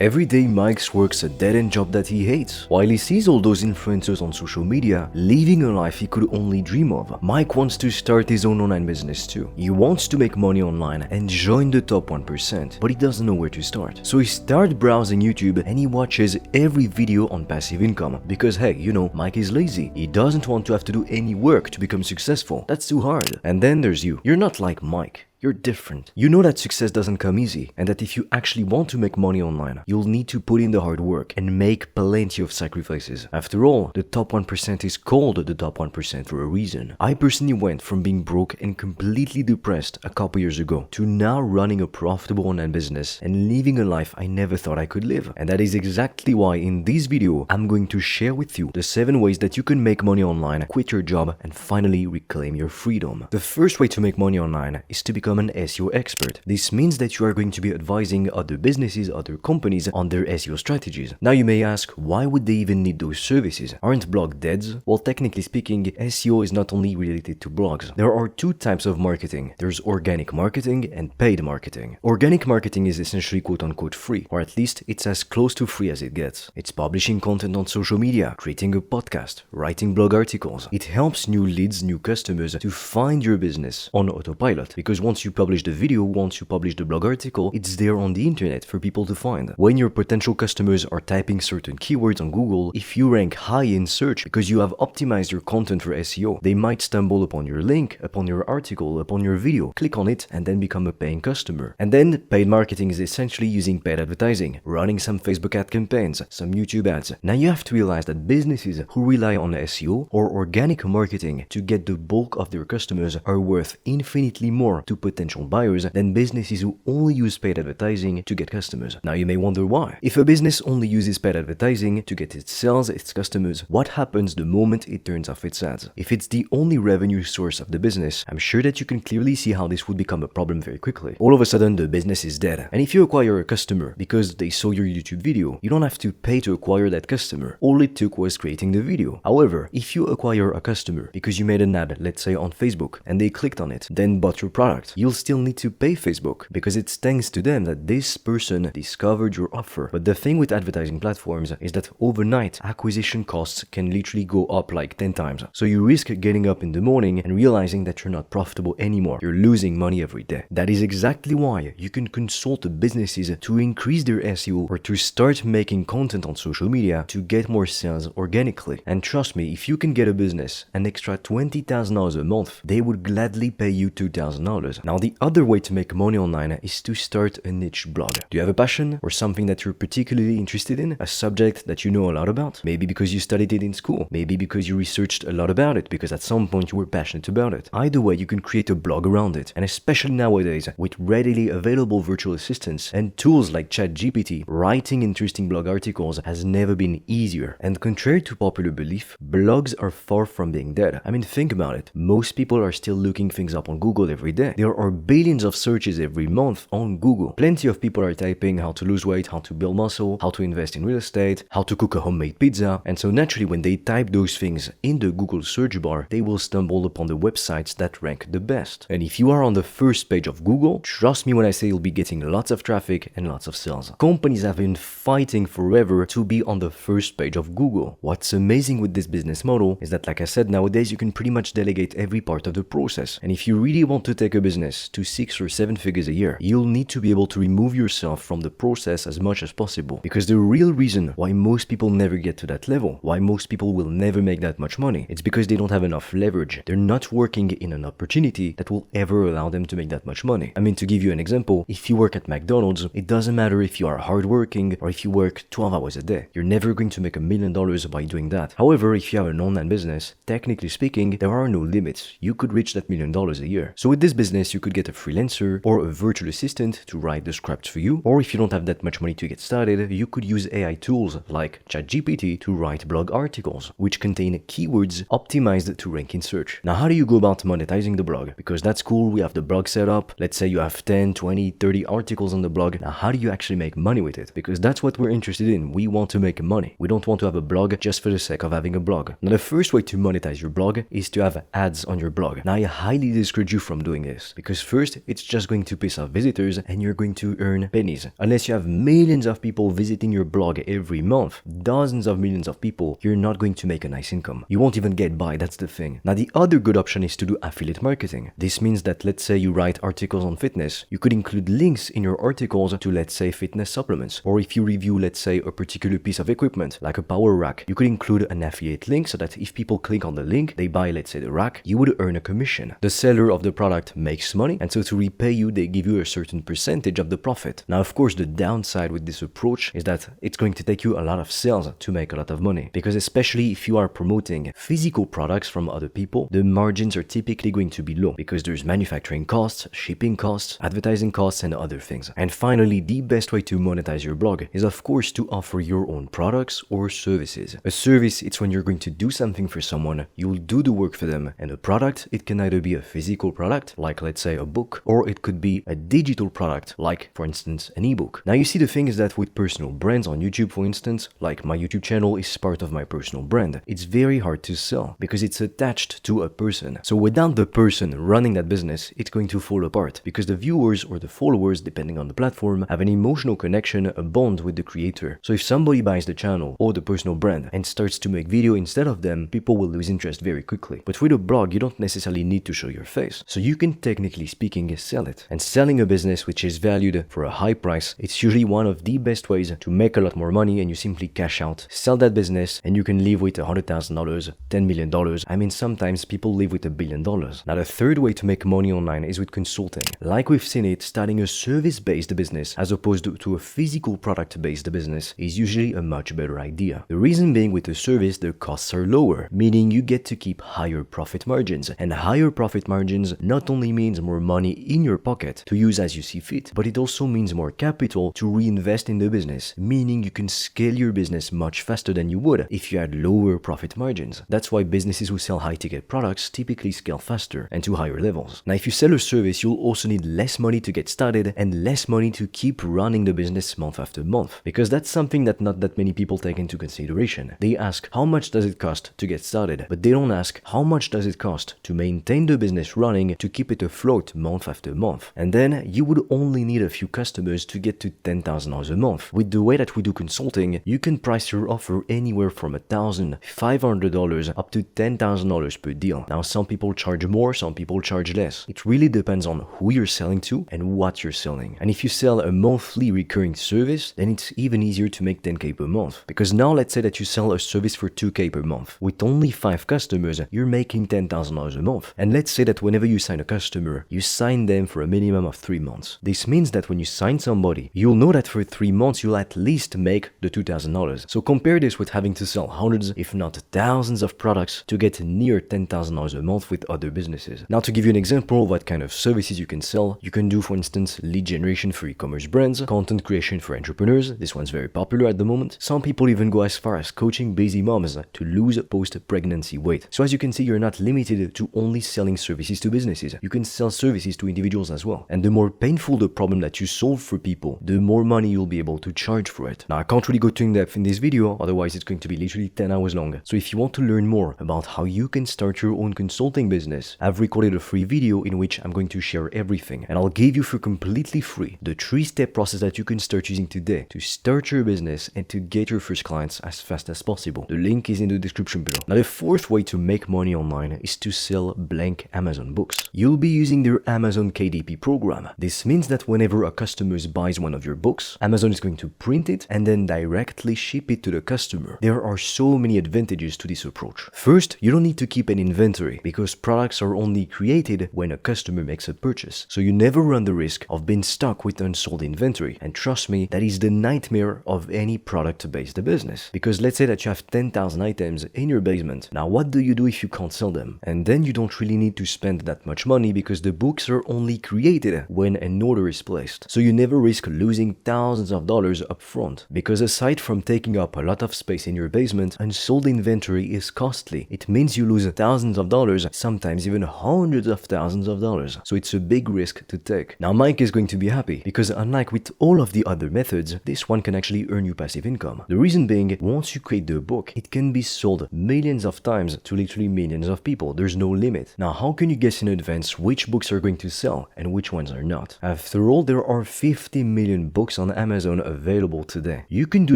Every day Mike works a dead-end job that he hates. While he sees all those influencers on social media living a life he could only dream of, Mike wants to start his own online business too. He wants to make money online and join the top 1%, but he doesn't know where to start. So he starts browsing YouTube and he watches every video on passive income because hey, you know, Mike is lazy. He doesn't want to have to do any work to become successful. That's too hard. And then there's you. You're not like Mike. You're different. You know that success doesn't come easy and that if you actually want to make money online, you'll need to put in the hard work and make plenty of sacrifices. After all, the top 1% is called the top 1% for a reason. I personally went from being broke and completely depressed a couple years ago to now running a profitable online business and living a life I never thought I could live. And that is exactly why in this video, I'm going to share with you the 7 ways that you can make money online, quit your job, and finally reclaim your freedom. The first way to make money online is to become an SEO expert. This means that you are going to be advising other businesses, other companies on their SEO strategies. Now you may ask, why would they even need those services? Aren't blogs dead? Well, technically speaking, SEO is not only related to blogs. There are 2 types of marketing. There's organic marketing and paid marketing. Organic marketing is essentially quote-unquote free, or at least it's as close to free as it gets. It's publishing content on social media, creating a podcast, writing blog articles. It helps new leads, new customers to find your business on autopilot, because once you publish the video, once you publish the blog article, it's there on the internet for people to find. When your potential customers are typing certain keywords on Google, if you rank high in search because you have optimized your content for SEO, they might stumble upon your link, upon your article, upon your video, click on it, and then become a paying customer. And then paid marketing is essentially using paid advertising, running some Facebook ad campaigns, some YouTube ads. Now you have to realize that businesses who rely on SEO or organic marketing to get the bulk of their customers are worth infinitely more to potential buyers than businesses who only use paid advertising to get customers. Now you may wonder why. If a business only uses paid advertising to get its sales, its customers, what happens the moment it turns off its ads? If it's the only revenue source of the business, I'm sure that you can clearly see how this would become a problem very quickly. All of a sudden the business is dead. And if you acquire a customer because they saw your YouTube video, you don't have to pay to acquire that customer. All it took was creating the video. However, if you acquire a customer because you made an ad, let's say on Facebook, and they clicked on it, then bought your product, you'll still need to pay Facebook because it's thanks to them that this person discovered your offer. But the thing with advertising platforms is that overnight acquisition costs can literally go up like 10 times. So you risk getting up in the morning and realizing that you're not profitable anymore. You're losing money every day. That is exactly why you can consult businesses to increase their SEO or to start making content on social media to get more sales organically. And trust me, if you can get a business an extra $20,000 a month, they would gladly pay you $2,000. Now the other way to make money online is to start a niche blog. Do you have a passion or something that you're particularly interested in? A subject that you know a lot about? Maybe because you studied it in school. Maybe because you researched a lot about it because at some point you were passionate about it. Either way, you can create a blog around it. And especially nowadays, with readily available virtual assistants and tools like ChatGPT, writing interesting blog articles has never been easier. And contrary to popular belief, blogs are far from being dead. I mean, think about it. Most people are still looking things up on Google every day. There are billions of searches every month on Google. Plenty of people are typing how to lose weight, how to build muscle, how to invest in real estate, how to cook a homemade pizza. And so naturally, when they type those things in the Google search bar, they will stumble upon the websites that rank the best. And if you are on the first page of Google, trust me when I say you'll be getting lots of traffic and lots of sales. Companies have been fighting forever to be on the first page of Google. What's amazing with this business model is that, like I said, nowadays you can pretty much delegate every part of the process. And if you really want to take a business to 6 or 7 figures a year, you'll need to be able to remove yourself from the process as much as possible. Because the real reason why most people never get to that level, why most people will never make that much money, it's because they don't have enough leverage. They're not working in an opportunity that will ever allow them to make that much money. I mean, to give you an example, if you work at McDonald's, it doesn't matter if you are hardworking or if you work 12 hours a day. You're never going to make $1 million by doing that. However, if you have an online business, technically speaking, there are no limits. You could reach that $1 million a year. So with this business, you could get a freelancer or a virtual assistant to write the scripts for you. Or if you don't have that much money to get started, you could use AI tools like ChatGPT to write blog articles, which contain keywords optimized to rank in search. Now, how do you go about monetizing the blog? Because that's cool, we have the blog set up. Let's say you have 10, 20, 30 articles on the blog. Now, how do you actually make money with it? Because that's what we're interested in. We want to make money. We don't want to have a blog just for the sake of having a blog. Now, the first way to monetize your blog is to have ads on your blog. Now, I highly discourage you from doing this because first, it's just going to piss off visitors and you're going to earn pennies. Unless you have millions of people visiting your blog every month, dozens of millions of people, you're not going to make a nice income. You won't even get by, that's the thing. Now, the other good option is to do affiliate marketing. This means that, let's say you write articles on fitness, you could include links in your articles to, let's say, fitness supplements. Or if you review, let's say, a particular piece of equipment, like a power rack, you could include an affiliate link so that if people click on the link, they buy, let's say, the rack, you would earn a commission. The seller of the product makes money, and so to repay you, they give you a certain percentage of the profit. Now, of course, the downside with this approach is that it's going to take you a lot of sales to make a lot of money, because especially if you are promoting physical products from other people, the margins are typically going to be low because there's manufacturing costs, shipping costs, advertising costs, and other things. And finally, the best way to monetize your blog is, of course, to offer your own products or services. A service, it's when you're going to do something for someone, you'll do the work for them, and a product, it can either be a physical product, like let's say a book, or it could be a digital product, like for instance an ebook. Now you see, the thing is that with personal brands on YouTube, for instance, like my YouTube channel is part of my personal brand, it's very hard to sell because it's attached to a person. So without the person running that business, it's going to fall apart because the viewers or the followers, depending on the platform, have an emotional connection, a bond with the creator. So if somebody buys the channel or the personal brand and starts to make video instead of them, people will lose interest very quickly. But with a blog, you don't necessarily need to show your face. So you can, technically speaking, sell it. And selling a business which is valued for a high price, it's usually one of the best ways to make a lot more money, and you simply cash out, sell that business, and you can live with $100,000, $10 million. I mean, sometimes people live with $1 billion. Now, the third way to make money online is with consulting. Like we've seen it, starting a service-based business as opposed to a physical product-based business is usually a much better idea. The reason being, with a service, the costs are lower, meaning you get to keep higher profit margins. And higher profit margins not only means more money in your pocket to use as you see fit, but it also means more capital to reinvest in the business, meaning you can scale your business much faster than you would if you had lower profit margins. That's why businesses who sell high-ticket products typically scale faster and to higher levels. Now, if you sell a service, you'll also need less money to get started and less money to keep running the business month after month, because that's something that not that many people take into consideration. They ask, how much does it cost to get started? But they don't ask, how much does it cost to maintain the business running, to keep it afloat month after month? And then you would only need a few customers to get to $10,000 a month. With the way that we do consulting, you can price your offer anywhere from $1,500 up to $10,000 per deal. Now, some people charge more, some people charge less. It really depends on who you're selling to and what you're selling. And if you sell a monthly recurring service, then it's even easier to make 10K per month. Because now let's say that you sell a service for 2K per month. With only 5 customers, you're making $10,000 a month. And let's say that whenever you sign a customer, you sign them for a minimum of 3 months. This means that when you sign somebody, you'll know that for 3 months you'll at least make the $2,000. So compare this with having to sell hundreds, if not thousands of products to get near $10,000 a month with other businesses. Now, to give you an example of what kind of services you can sell, you can do, for instance, lead generation for e-commerce brands, content creation for entrepreneurs. This one's very popular at the moment. Some people even go as far as coaching busy moms to lose post-pregnancy weight. So as you can see, you're not limited to only selling services to businesses. You can sell services to individuals as well. And the more painful the problem that you solve for people, the more money you'll be able to charge for it. Now, I can't really go too in depth in this video, otherwise it's going to be literally 10 hours long. So if you want to learn more about how you can start your own consulting business, I've recorded a free video in which I'm going to share everything, and I'll give you for completely free the 3-step process that you can start using today to start your business and to get your first clients as fast as possible. The link is in the description below. Now, the fourth way to make money online is to sell blank Amazon books. You'll be using their Amazon KDP program. This means that whenever a customer buys one of your books, Amazon is going to print it and then directly ship it to the customer. There are so many advantages to this approach. First, you don't need to keep an inventory because products are only created when a customer makes a purchase. So you never run the risk of being stuck with unsold inventory. And trust me, that is the nightmare of any product-based business. Because let's say that you have 10,000 items in your basement. Now, what do you do if you can't sell them? And then you don't really need to spend that much money because the books are only created when an order is placed. So you never risk losing thousands of dollars up front. Because aside from taking up a lot of space in your basement, unsold inventory is costly. It means you lose thousands of dollars, sometimes even hundreds of thousands of dollars. So it's a big risk to take. Now, Mike is going to be happy because unlike with all of the other methods, this one can actually earn you passive income. The reason being, once you create the book, it can be sold millions of times to literally millions of people. There's no limit. Now, how can you guess in advance which books are going to sell and which ones are not. After all, there are 50 million books on Amazon available today. You can do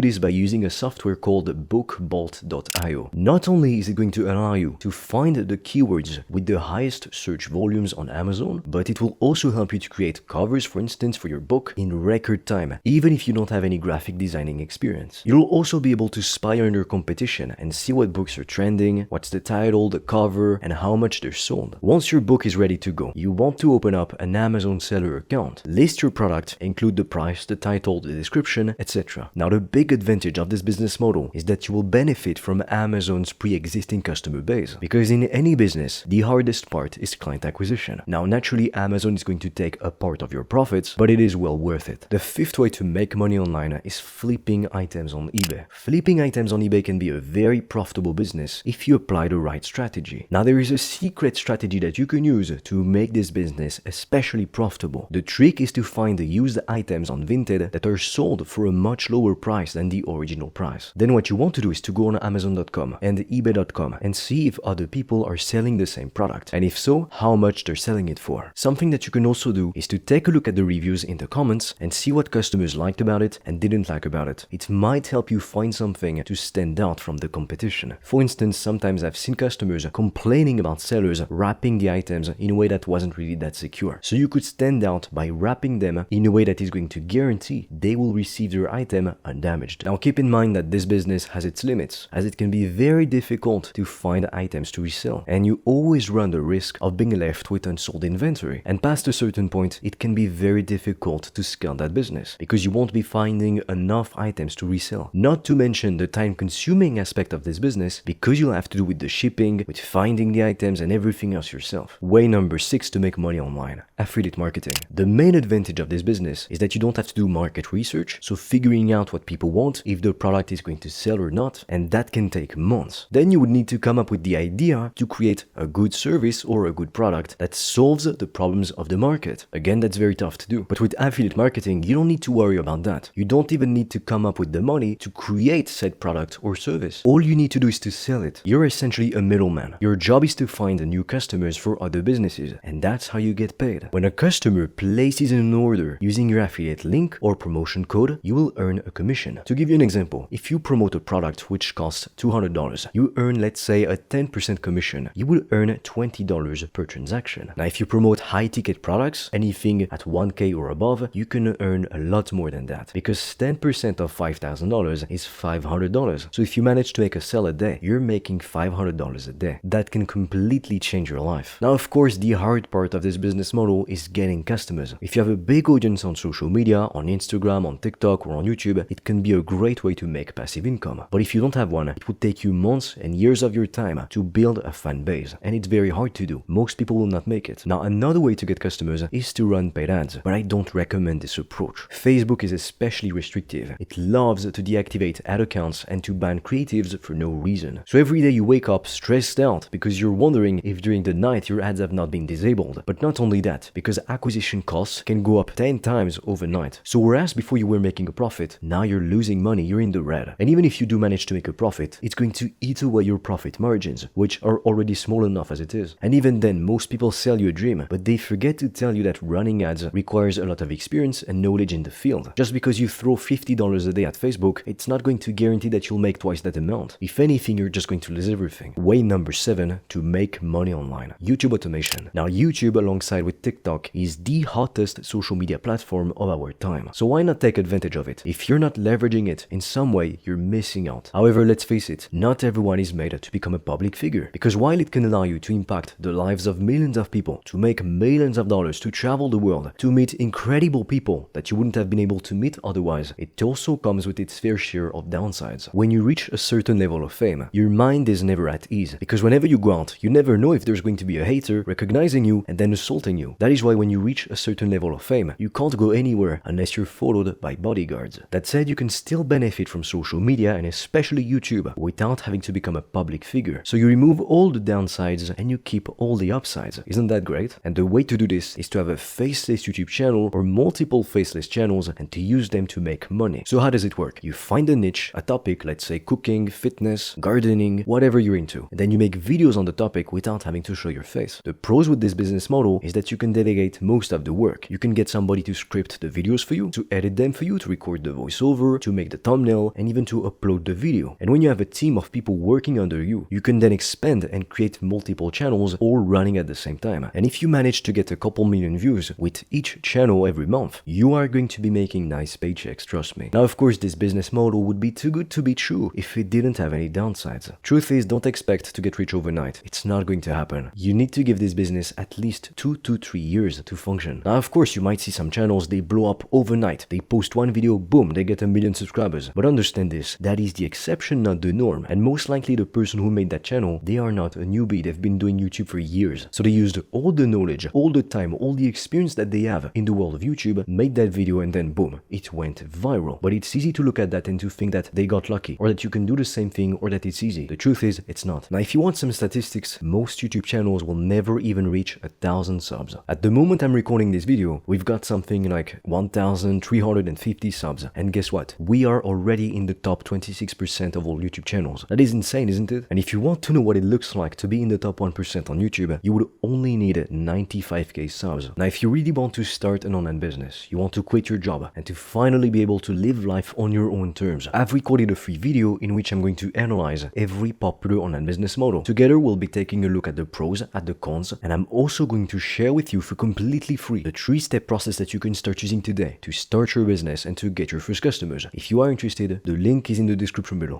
this by using a software called bookbolt.io. Not only is it going to allow you to find the keywords with the highest search volumes on Amazon, but it will also help you to create covers, for instance, for your book in record time, even if you don't have any graphic designing experience. You'll also be able to spy on your competition and see what books are trending, what's the title, the cover, and how much they're sold. Once your book is ready to go, you want to open up an Amazon seller account, list your product, include the price, the title, the description, etc. Now, the big advantage of this business model is that you will benefit from Amazon's pre-existing customer base, because in any business, the hardest part is client acquisition. Now, naturally, Amazon is going to take a part of your profits, but it is well worth it. The fifth way to make money online is flipping items on eBay. Flipping items on eBay can be a very profitable business if you apply the right strategy. Now, there is a secret strategy that you can use to make this business especially profitable. The trick is to find the used items on Vinted that are sold for a much lower price than the original price. Then what you want to do is to go on Amazon.com and eBay.com and see if other people are selling the same product, and if so, how much they're selling it for. Something that you can also do is to take a look at the reviews in the comments and see what customers liked about it and didn't like about it. It might help you find something to stand out from the competition. For instance, sometimes I've seen customers complaining about sellers wrapping the items in a way that wasn't really that secure. So you could stand out by wrapping them in a way that is going to guarantee they will receive their item undamaged. Now, keep in mind that this business has its limits, as it can be very difficult to find items to resell, and you always run the risk of being left with unsold inventory. And past a certain point, it can be very difficult to scale that business, because you won't be finding enough items to resell. Not to mention the time-consuming aspect of this business, because you'll have to do with the shipping, with finding the items and everything else yourself. Way number 6 to make money online: affiliate marketing. The main advantage of this business is that you don't have to do market research, so figuring out what people want, if the product is going to sell or not, and that can take months. Then you would need to come up with the idea to create a good service or a good product that solves the problems of the market. Again, that's very tough to do. But with affiliate marketing, you don't need to worry about that. You don't even need to come up with the money to create said product or service. All you need to do is to sell it. You're essentially a middleman. Your job is to find new customers for other businesses, and that's how you get paid. When a customer places an order using your affiliate link or promotion code, you will earn a commission. To give you an example, if you promote a product which costs $200, you earn, let's say, a 10% commission. You will earn $20 per transaction. Now, if you promote high-ticket products, anything at $1K or above, you can earn a lot more than that, because 10% of $5,000 is $500. So if you manage to make a sale a day, you're making $500 a day. That can completely change your life. Now, of course, the hard part of this business model is getting customers. If you have a big audience on social media, on Instagram, on TikTok, or on YouTube, it can be a great way to make passive income. But if you don't have one, it would take you months and years of your time to build a fan base, and it's very hard to do. Most people will not make it. Now, another way to get customers is to run paid ads, but I don't recommend this approach. Facebook is especially restrictive. It loves to deactivate ad accounts and to ban creatives for no reason. So every day you wake up stressed out because you're wondering if during the night your ads have not been disabled. But not only that, because acquisition costs can go up 10 times overnight. So whereas before you were making a profit, now you're losing money, you're in the red. And even if you do manage to make a profit, it's going to eat away your profit margins, which are already small enough as it is. And even then, most people sell you a dream, but they forget to tell you that running ads requires a lot of experience and knowledge in the field. Just because you throw $50 a day at Facebook, it's not going to guarantee that you'll make twice that amount. If anything, you're just going to lose everything. Way number 7 to make money online: YouTube automation. Now, YouTube, alongside with TikTok, is the hottest social media platform of our time. So why not take advantage of it? If you're not leveraging it in some way, you're missing out. However, let's face it, not everyone is made to become a public figure, because while it can allow you to impact the lives of millions of people, to make millions of dollars, to travel the world, to meet incredible people that you wouldn't have been able to meet otherwise, it also comes with its fair share of downsides. When you reach a certain level of fame, your mind is never at ease, because whenever you go out, you never know if there's going to be a hater recognizing you and then assaulting you. That is why when you reach a certain level of fame, you can't go anywhere unless you're followed by bodyguards. That said, you can still benefit from social media, and especially YouTube, without having to become a public figure. So you remove all the downsides and you keep all the upsides. Isn't that great? And the way to do this is to have a faceless YouTube channel or multiple faceless channels and to use them to make money. So how does it work? You find a niche, a topic, let's say cooking, fitness, gardening, whatever you're into, and then you make videos on the topic without having to show your face. The pros with this business business model is that you can delegate most of the work. You can get somebody to script the videos for you, to edit them for you, to record the voiceover, to make the thumbnail, and even to upload the video. And when you have a team of people working under you, you can then expand and create multiple channels all running at the same time. And if you manage to get a couple million views with each channel every month, you are going to be making nice paychecks, trust me. Now, of course, this business model would be too good to be true if it didn't have any downsides. Truth is, don't expect to get rich overnight. It's not going to happen. You need to give this business at least 2 to 3 years to function. Now, of course, you might see some channels, they blow up overnight. They post one video, boom, they get 1 million subscribers. But understand this, that is the exception, not the norm. And most likely the person who made that channel, they are not a newbie. They've been doing YouTube for years. So they used all the knowledge, all the time, all the experience that they have in the world of YouTube, made that video, and then boom, it went viral. But it's easy to look at that and to think that they got lucky, or that you can do the same thing, or that it's easy. The truth is, it's not. Now, if you want some statistics, most YouTube channels will never even reach 1,000 subs. At the moment I'm recording this video, we've got something like 1,350 subs. And guess what? We are already in the top 26% of all YouTube channels. That is insane, isn't it? And if you want to know what it looks like to be in the top 1% on YouTube, you would only need 95k subs. Now, if you really want to start an online business, you want to quit your job and to finally be able to live life on your own terms, I've recorded a free video in which I'm going to analyze every popular online business model. Together, we'll be taking a look at the pros, at the cons, and I'm also going to share with you for completely free the 3-step process that you can start using today to start your business and to get your first customers. If you are interested, the link is in the description below.